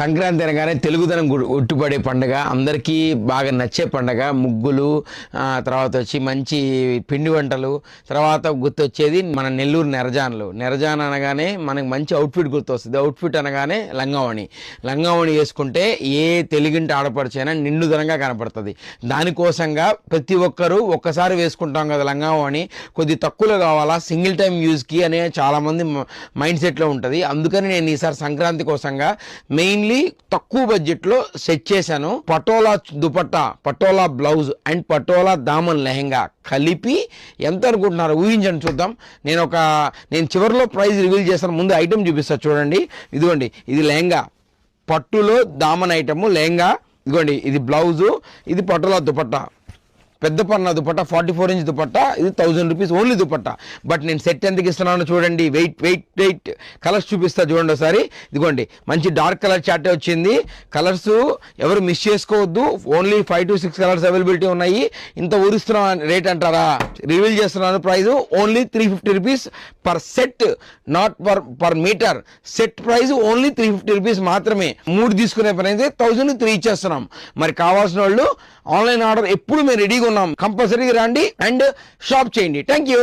సంక్రాంతి అనగానే తెలుగుదనం ఉట్టుపడే పండుగ, అందరికీ బాగా నచ్చే పండుగ. ముగ్గులు, తర్వాత వచ్చి మంచి పిండి వంటలు, తర్వాత గుర్తొచ్చేది మన నెల్లూరు నెరజాన్లు. నెరజాన్ అనగానే మనకు మంచి అవుట్ఫిట్ గుర్తొస్తుంది. అవుట్ఫిట్ అనగానే లంగావణి. లంగావణి వేసుకుంటే ఏ తెలుగింటి ఆడపడిచైనా నిండుదనంగా కనపడుతుంది. దానికోసంగా ప్రతి ఒక్కరూ ఒక్కసారి వేసుకుంటాం కదా లంగావణి, కొద్ది తక్కువలో కావాలా, సింగిల్ టైం యూజ్కి అనే చాలామంది మైండ్ సెట్లో ఉంటుంది. అందుకని నేను ఈసారి సంక్రాంతి కోసంగా మెయిన్లీ తక్కువ బడ్జెట్లో సెట్ చేశాను. పటోలా దుపట్టా, పటోలా బ్లౌజ్ అండ్ పటోలా దామన్ లెహెంగా కలిపి ఎంత అనుకుంటున్నారు ఊహించండి చూద్దాం. నేను చివరిలో ప్రైస్ రివీల్ చేస్తాను. ముందు ఐటమ్ చూపిస్తాను చూడండి. ఇదిగోండి, ఇది లెహంగా, పట్టులో దామన్ ఐటము లెహంగా. ఇదిగోండి, ఇది బ్లౌజు, ఇది పటోలా దుపట్టా, పెద్ద పన్న దుపట్టా, 44 ఇంచ్ దుపట్టా. ఇది 1000 రూపీస్ ఓన్లీ దుపట్టా. బట్ నేను సెట్ ఎంతకి ఇస్తున్నాను చూడండి. వెయిట్ కలర్స్ చూపిస్తా చూడండి ఒకసారి. ఇదిగోండి, మంచి డార్క్ కలర్ చార్టే వచ్చింది. కలర్స్ ఎవరు మిస్ చేసుకోవద్దు. ఓన్లీ 5 to 6 కలర్స్ అవైలబిలిటీ ఉన్నాయి. ఇంత ఊరిస్తున్నా రేట్ అంటారా? రివీల్ చేస్తున్నాను price only 350 rupees per set, not per metre. Set price only 350 rupees మాత్రమే. 3 తీసుకునే పని అయితే 1003 ఇచ్చేస్తున్నాం. మరి కావాల్సిన వాళ్ళు ఆన్లైన్ ఆర్డర్ ఎప్పుడు మేము రెడీగా ఉన్నాం. కంపల్సరీగా రండి అండ్ షాప్ చేయండి. Thank you.